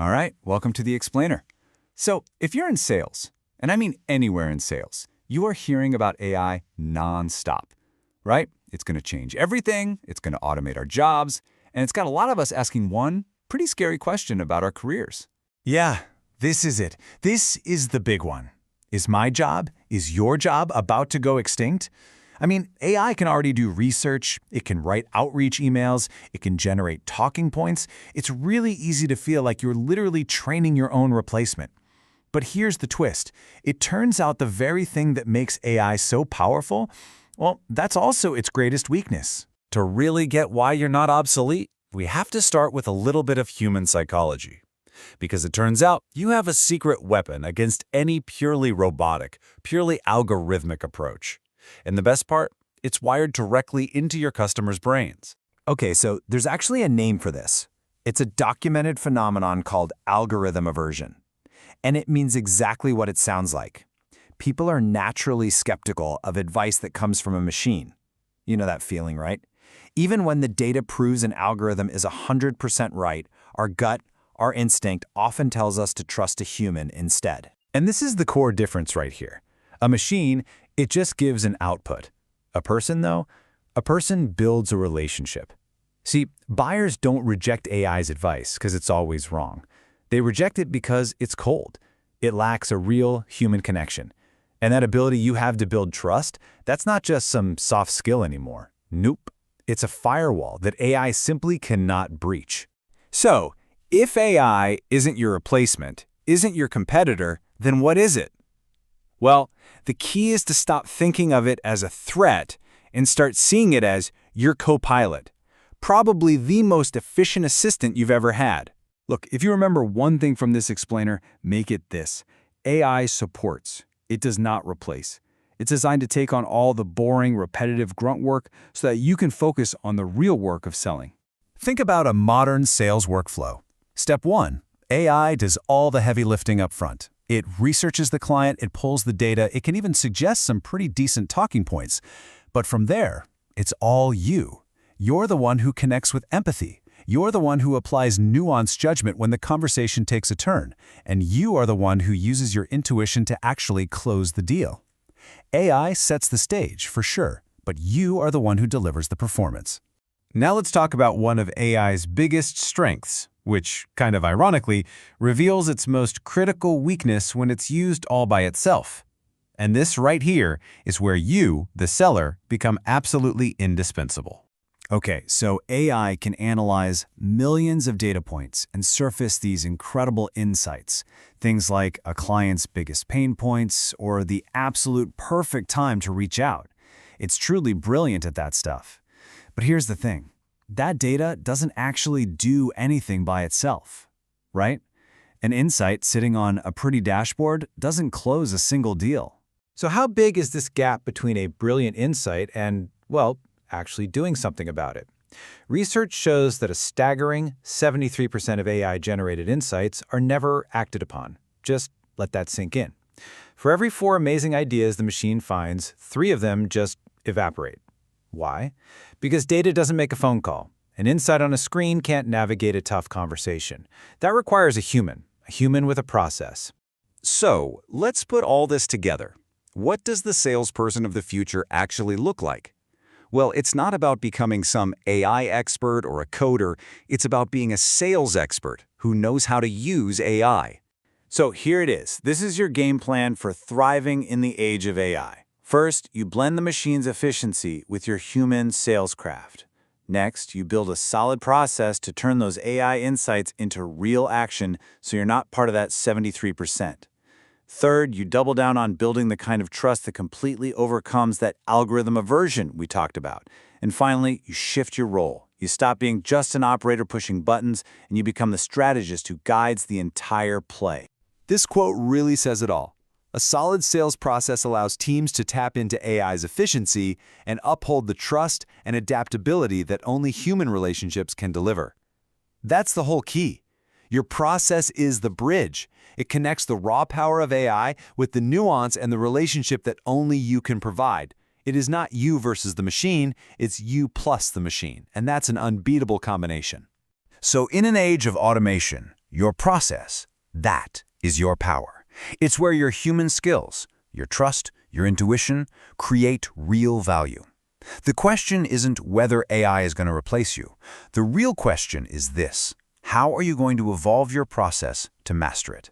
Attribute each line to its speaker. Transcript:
Speaker 1: All right, welcome to the Explainer. So, if you're in sales, and I mean anywhere in sales, you are hearing about AI nonstop, right? It's going to change everything, it's going to automate our jobs, and it's got a lot of us asking one pretty scary question about our careers.
Speaker 2: Yeah, this is it. This is the big one. Is my job, is your job about to go extinct? I mean, AI can already do research, it can write outreach emails, it can generate talking points. It's really easy to feel like you're literally training your own replacement. But here's the twist. It turns out the very thing that makes AI so powerful, well, that's also its greatest weakness.
Speaker 3: To really get why you're not obsolete, we have to start with a little bit of human psychology. Because it turns out you have a secret weapon against any purely robotic, purely algorithmic approach. And the best part, it's wired directly into your customers' brains.
Speaker 2: Okay, so there's actually a name for this. It's a documented phenomenon called algorithm aversion. And it means exactly what it sounds like. People are naturally skeptical of advice that comes from a machine. You know that feeling, right? Even when the data proves an algorithm is 100% right, our gut, our instinct often tells us to trust a human instead.
Speaker 3: And this is the core difference right here. A machine, it just gives an output. A person, though, a person builds a relationship. See, buyers don't reject AI's advice because it's always wrong. They reject it because it's cold. It lacks a real human connection. And that ability you have to build trust, that's not just some soft skill anymore. Nope. It's a firewall that AI simply cannot breach.
Speaker 1: So, if AI isn't your replacement, isn't your competitor, then what is it? Well, the key is to stop thinking of it as a threat and start seeing it as your co-pilot, probably the most efficient assistant you've ever had. Look, if you remember one thing from this explainer, make it this. AI supports. It does not replace. It's designed to take on all the boring, repetitive grunt work so that you can focus on the real work of selling.
Speaker 3: Think about a modern sales workflow. Step 1. AI does all the heavy lifting up front. It researches the client, it pulls the data, it can even suggest some pretty decent talking points. But from there, it's all you. You're the one who connects with empathy. You're the one who applies nuanced judgment when the conversation takes a turn. And you are the one who uses your intuition to actually close the deal. AI sets the stage, for sure, but you are the one who delivers the performance. Now let's talk about one of AI's biggest strengths, which, kind of ironically, reveals its most critical weakness when it's used all by itself. And this right here is where you, the seller, become absolutely indispensable.
Speaker 1: Okay, so AI can analyze millions of data points and surface these incredible insights. Things like a client's biggest pain points or the absolute perfect time to reach out. It's truly brilliant at that stuff. But here's the thing. That data doesn't actually do anything by itself, right? An insight sitting on a pretty dashboard doesn't close a single deal.
Speaker 4: So how big is this gap between a brilliant insight and, well, actually doing something about it? Research shows that a staggering 73% of AI-generated insights are never acted upon. Just let that sink in. For every 4 amazing ideas the machine finds, 3 of them just evaporate. Why? Because data doesn't make a phone call. An insight on a screen can't navigate a tough conversation. That requires a human with a process.
Speaker 5: So, let's put all this together. What does the salesperson of the future actually look like? Well, it's not about becoming some AI expert or a coder. It's about being a sales expert who knows how to use AI.
Speaker 1: So here it is. This is your game plan for thriving in the age of AI. First, you blend the machine's efficiency with your human sales craft. Next, you build a solid process to turn those AI insights into real action so you're not part of that 73%. Third, you double down on building the kind of trust that completely overcomes that algorithm aversion we talked about. And finally, you shift your role. You stop being just an operator pushing buttons, and you become the strategist who guides the entire play.
Speaker 3: This quote really says it all. A solid sales process allows teams to tap into AI's efficiency and uphold the trust and adaptability that only human relationships can deliver. That's the whole key. Your process is the bridge. It connects the raw power of AI with the nuance and the relationship that only you can provide. It is not you versus the machine, it's you plus the machine, and that's an unbeatable combination.
Speaker 2: So in an age of automation,
Speaker 3: Your process, that is your power. It's where your human skills, your trust, your intuition, create real value. The question isn't whether AI is going to replace you. The real question is this: how are you going to evolve your process to master it?